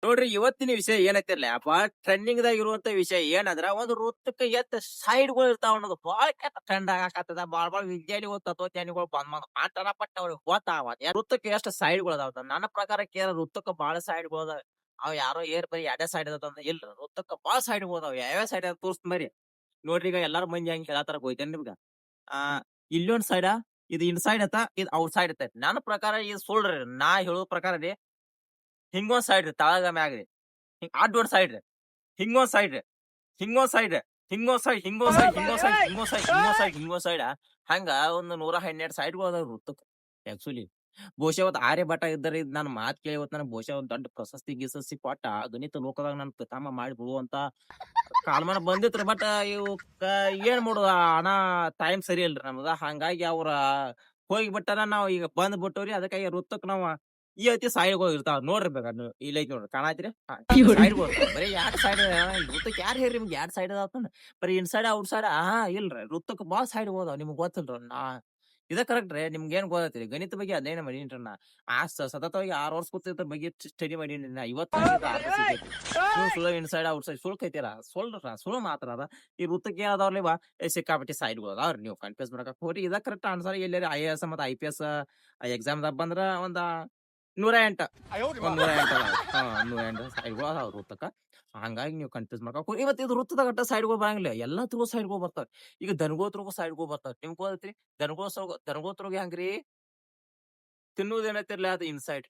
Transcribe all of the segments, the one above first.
ನೋಡ್ರಿ ಇವತ್ತಿನ ವಿಷಯ ಏನೈತಿರ್ಲಿ ಬಾಳ ಟ್ರೆಂಡಿಂಗ್ ದಾಗ ಇರುವಂತ ವಿಷಯ ಏನಂದ್ರ ಒಂದು ವೃತ್ತಕ್ಕೆ ಎತ್ತ ಸೈಡ್ ಗಳು ಇರ್ತಾವ ಅನ್ನೋದು ಬಾಳ ಕೆಟ್ಟ ಟ್ರೆಂಡ್ ಆಗಾಕತ್ತದ ಬಾಳ ವಿಜ್ಞಾನಿಗಳು ತತ್ವಜ್ಞಾನಿಗಳು ಬಂದ್ ಮಾತಾಡ ಪಟ್ಟ ಅವ್ರಿಗೆ ಗೊತ್ತಾವ ವೃತ್ತಕ್ಕೆ ಎಷ್ಟು ಸೈಡ್ ಗಳು ಅದಾವ ನನ್ನ ಪ್ರಕಾರ ಕೇಳ ವೃತ್ತಕ್ಕೆ ಬಾಳ ಸೈಡ್ ಗಳು ಅದಾವ ಅವ್ ಯಾರೋ ಏರ್ ಬರೀ ಎರಡೇ ಸೈಡ್ ಅದ ಇಲ್ಲ ವೃತ್ತಕ್ಕೆ ಬಾಳ ಸೈಡ್ ಗಳು ಅದಾವ ಯಾವ್ಯಾವ ಸೈಡ್ ಅದ ತೋರ್ಸ್ ಮರಿ ನೋಡ್ರಿ ಈಗ ಎಲ್ಲಾರು ಮಂದಿ ಹಂಗ ಹೇಳತ್ತಾರ ಹೋಯ್ತೇನ್ ನಿಮ್ಗ ಆ ಇಲ್ಲೊಂದ್ ಸೈಡ್ ಇದು ಇನ್ಸೈಡ್ ಅತ್ತ ಇದು ಔಟ್ ಸೈಡ್ ಅತ್ತ ನನ್ನ ಪ್ರಕಾರ ಇದು ಸುಳ್ರಿ ನಾ ಹೇಳೋ ಪ್ರಕಾರ ರೀ ಹಿಂಗೊಂದ್ ಸೈಡ್ ರೀ ತಳಗ ಮ್ಯಾಗ ರೀ ಹಿಂಗ್ ಅಡ್ಡೊಂದ್ ಸೈಡ್ ರೀ ಹಿಂಗೊಂದ್ ಸೈಡ್ ರೀ ಹಿಂಗೊಂದ್ ಸೈಡ್ ಹಿಂಗೊಂದ್ ಸೈಡ್ ಹಿಂಗೊಂದ್ ಸೈಡ್ ಹಿಂಗೊಂದ್ ಸೈಡ್ ಹಿಂಗೊಂದ್ ಸೈಡ್ ಹಿಂಗೊಂದ್ ಸೈಡ್ ಹಿಂಗೊಂದ್ ಸೈಡ್ ಹಂಗ ಒಂದು 112 ಸೈಡ್ಗಳು ಅದಾವ ವೃತ್ತಕ್ಕೆ ಆಕ್ಚುಲಿ ಬಹುಶಃ ಅವತ್ತು ಆರ್ಯಭಟ ಇದ್ದಾರೆ ನನ್ನ ಮಾತ್ ಕೇಳಿ ಇವತ್ತು ನನಗೆ ಬಹುಶಃ ಒಂದ್ ದೊಡ್ಡ ಪ್ರಶಸ್ತಿ ಗಿಸಸ್ತಿ ಕೊಟ್ಟ ಗಣಿತ ಲೋಕದಾಗ ನನ್ ಪಿತಾಮ ಮಾಡಿ ಬಿಡುವಂತ ಕಾಲಮಾನ ಬಂದಿತ್ರಿ ಬಟ್ ಇವು ಏನ್ ಮಾಡುದ ಹಣ ಟೈಮ್ ಸರಿ ಇಲ್ರಿ ನಮ್ಗ ಹಂಗಾಗಿ ಅವ್ರ ಹೋಗಿ ಬಿಟ್ಟಾರ ನಾವ್ ಈಗ ಬಂದ್ ಬಿಟ್ಟವ್ರಿ ಅದಕ್ಕಾಗಿ ವೃತ್ತಕ್ ನಾವ್ ಈ ಐತಿ ಸಾಯಿಗಳು ಇರ್ತಾವ ನೋಡ್ರಿ ಬೇಕಾದ್ ನೀವು ಇಲ್ಲ ಐತಿ ನೋಡ್ರಿ ಕಾಣತ್ರಿ ಸೈಡ್ಗಳು ಇರ್ತಾವ ಬರೀ ಯಾಕೆ ಸೈಡ್ ವೃತ್ತಕ್ ಯಾರು ಹೇಳ್ರಿ ನಿಮ್ಗೆ ಎರಡ್ ಸೈಡ್ ಅದಾವ ಬರೀ ಇನ್ ಸೈಡ್ ಔಟ್ ಸೈಡ್ ಇಲ್ರಿ ವೃತ್ತಕ್ ಬಾಳ ಸೈಡ್ ಹೋದಾವ ನಿಮ್ಗ್ ಗೊತ್ತಿಲ್ರಿ ನಾ ಇದ ಕರೆಕ್ಟ್ ರೀ ನಿಮ್ಗೆ ಏನ್ ಗೊತ್ತೈತ್ರಿ ಗಣಿತ ಬಗ್ಗೆ ಅಧ್ಯಯನ ಮಾಡೀನ್ರಿ ನಾ ಸತತವಾಗಿ 6 ವರ್ಷ ಕೂತಿದ್ರ ಬಗ್ಗೆ ಸ್ಟಡಿ ಮಾಡೀನಿ ನಾ ಇವತ್ತು ನನಗೆ ಅರ್ಥ ಸಿಗೈತಿ ಸುಳ್ಳು ಇನ್ಸೈಡ್ ಔಟ್ ಸೈಡ್ ಸುಳ್ಳು ಕೈತೀರ ಸುಳ್ಳು ಮಾತ್ರ ಅದ ಈ ವೃತ್ತಕ್ಕೆ ಏನದಾವ್ರಿ ಬಾ ಸಿಕ್ಕಾಪಟ್ಟಿ ಸೈಡ್ಗಳು ಅದಾವ್ರಿ ನೀವು ಕನ್ಫ್ಯೂಸ್ ಮಾಡಕ್ ಹೋಗ್ರಿ ಇದ ಕರೆಕ್ಟ್ ಆನ್ಸರ್ ಎಲ್ಲಾರಿ IAS ಮತ್ತೆ IPS ಎಕ್ಸಾಮ್ದಾಗ ಬಂದ್ರ ಒಂದ 108 ಒಂದ್ 108 ಅದಾವ 108 ಸೈಡ್ಗಳು ಅದಾವ ವೃತ್ತಕ್ಕ ಹಂಗಾಗಿ ನೀವು ಕನ್ಫ್ಯೂಸ್ ಮಾಡಕ್ ಹೋಗ್ರಿ ಇವತ್ತು ಇದು ವೃತ್ತದಾಗ ಅಟ್ಟ ಸೈಡ್ಗಳು ಬರಂಗಿಲ್ಲ ಎಲ್ಲಾ ತ್ರೂ ಸೈಡ್ಗಳು ಬರ್ತಾವ ಈಗ ದನಗೋತ್ರಗೂ ಸೈಡ್ಗಳು ಬರ್ತಾವ ನಿಮ್ಗೆ ಗೊತ್ತೈತ್ರಿ ದನಗೋತ್ರಗೆ ಹಂಗ್ರಿ ತಿನ್ನುವುದು ಏನೈತಿರ್ಲಿ ಅದು ಇನ್ಸೈಡ್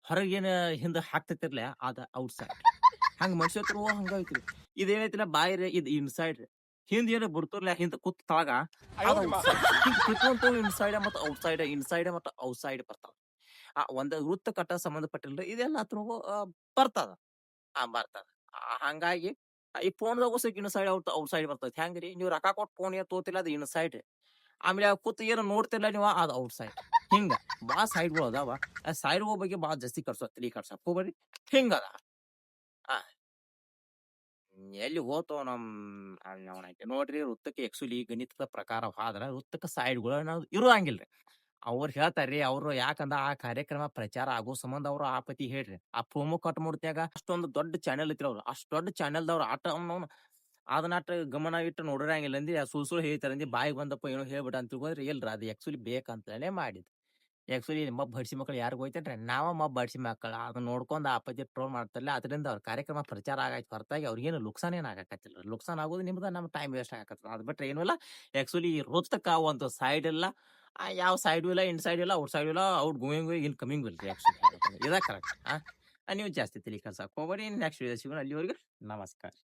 ಹೊರಗೇನ ಹಿಂದ ಹಾಕ್ತೈತಿರ್ಲಿ ಅದ ಔಟ್ ಸೈಡ್ ಹಂಗ ಮನುಷ್ಯತ್ರು ಹಂಗೈತ್ರಿ ಇದೇನೈತಿಲ್ಲ ಬಾಯಿ ರೀ ಇದು ಇನ್ಸೈಡ್ ರೀ ಹಿಂದ್ ಏನ ಬಿಡ್ತಿರ್ಲ ಹಿಂದ ಕೂತ್ ತಳಗ ಅದು ಔಟ್ ಸೈಡ್ ಹಿಂಗ್ ಪ್ರತಿಯೊಂದು ಇನ್ಸೈಡ್ ಮತ್ತು ಔಟ್ ಸೈಡ್ ಬರ್ತಾವ ಒಂದ್ ವೃತ್ತ ಕಟ್ಟ ಸಂಬಂಧಪಟ್ಟಿಲ್ರಿ ಇದೆಲ್ಲ ಹತ್ರಗೂ ಬರ್ತದ ಬರ್ತದ ಹಂಗಾಗಿ ಈ ಫೋನ್ದಾಗೂ ಸಿಕ್ ಇನ್ಸೈಡ್ ಔಟ್ ಸೈಡ್ ಬರ್ತೈತಿ ಹೆಂಗ್ರಿ ನೀವು ರೊಕ್ಕ ಕೊಟ್ಟು ಫೋನ್ ಏನ್ ತೋತಿಲ್ಲ ಅದು ಇನ್ಸೈಡ್ ಆಮೇಲೆ ಕೂತ್ ಏನೋ ನೋಡ್ತಿಲ್ಲ ನೀವು ಅದು ಔಟ್ ಸೈಡ್ ಹಿಂಗ ಬಾಳ ಸೈಡ್ಗಳು ಅದಾವ ಆ ಸೈಡ್ಗಳ ಬಗ್ಗೆ ಬಾಳ ಜಾಸ್ತಿ ತಲಿ ಕಟ್ಸಕ್ ಹೋಗ್ಬೇಡ್ರಿ ಹಿಂಗ ಅದ ಆ, ಎಲ್ಲಿ ಹೋತೋ ನೋಡ್ರಿ ವೃತ್ತಕ್ಕೆ ಆಕ್ಚುಲಿ ಗಣಿತದ ಪ್ರಕಾರ ಆದ್ರ ವೃತ್ತಕ್ಕೆ ಸೈಡ್ಗಳು ನಾವು ಇರುವಂಗಿಲ್ರಿ ಅವ್ರು ಹೇಳ್ತಾರ್ರಿ ಅವ್ರು ಯಾಕಂದ್ರ ಆ ಕಾರ್ಯಕ್ರಮ ಪ್ರಚಾರ ಆಗೋ ಸಂಬಂಧ ಅವ್ರು ಆ ಪತಿ ಹೇಳ್ರಿ ಆ ಪ್ರೋಮೋ ಕಟ್ ಮೂಡ್ತಿಯಾಗ ಅಷ್ಟೊಂದು ದೊಡ್ಡ ಚಾನೆಲ್ ಐತ್ರಿ ಅವ್ರು ಅಷ್ಟ್ ದೊಡ್ಡ ಚಾನೆಲ್ದವ್ರು ಆಟ ಅವ್ನು ಅದನ್ನಾಟ ಗಮನ ಇಟ್ಟು ನೋಡಿರಂಗಿಲ್ಲ ಅಂದಿ ಸುಳ್ಳು ಹೇಳ್ತಾರಂದಿ ಬಾಯಿಗೆ ಬಂದಪ್ಪ ಏನೋ ಹೇಳ್ಬಿಡ ಅಂತ ತಿಳ್ಕೊಂಡ್ರೆ ಇಲ್ರಿ ಅದು ಆಕ್ಚುಲಿ ಬೇಕಂತಾನೆ ಮಾಡಿದ್ ಆಕ್ಚುಲಿ ಮಬ್ಬ ಬಡ್ಸಿ ಮಕ್ಳು ಯಾರಿಗೂ ಹೋಯ್ತೇನ್ರಿ ನಾವ ಮಬ್ಬ ಬಡ್ಸಿ ಮಕ್ಕಳ ಅದನ್ನ ನೋಡ್ಕೊಂಡ್ ಆ ಪದ್ಯ ಟ್ರೋಲ್ ಮಾಡ್ತಾರಲ್ಲ ಅದರಿಂದ ಅವ್ರ ಕಾರ್ಯಕ್ರಮ ಪ್ರಚಾರ ಆಗೈತೆ ಹೊರತಾಗಿ ಅವ್ರಿಗೇನು ಲುಕ್ಸಾನ್ ಏನ್ ಆಗಾಕತ್ತಿಲ್ಲ ಲುಕ್ಸಾನ್ ಆಗೋದು ನಿಮ್ದ ನಮ್ಮ ಟೈಮ್ ವೇಸ್ಟ್ ಆಗಕತ್ತದ ಅದ್ ಬಿಟ್ರೆ ಏನೂ ಇಲ್ಲ ಆಕ್ಚುಲಿ ವೃತ್ತಕ್ಕ ಒಂದು ಸೈಡ್ ಇಲ್ಲ ಯಾವ ಸೈಡು ಇಲ್ಲ ಇನ್ ಸೈಡ್ ಇಲ್ಲ ಔಟ್ ಸೈಡ್ ಇಲ್ಲ ಔಟ್ ಗೋಯಿಂಗ್ ಇನ್ ಕಮಿಂಗ್ ಇಲ್ರಿ ಆಕ್ಚುಲಿ ಇದ ಕರೆಕ್ಟ್ ನೀವು ಜಾಸ್ತಿ ತಲೆ ಕರ್ಸಕ್ ಹೋಗ್ಬೇಡಿ ನೆಕ್ಸ್ಟ್ ವಿಡಿಯೋ ಸಿಗೋಣ ಅಲ್ಲಿವರೆಗೂ ನಮಸ್ಕಾರ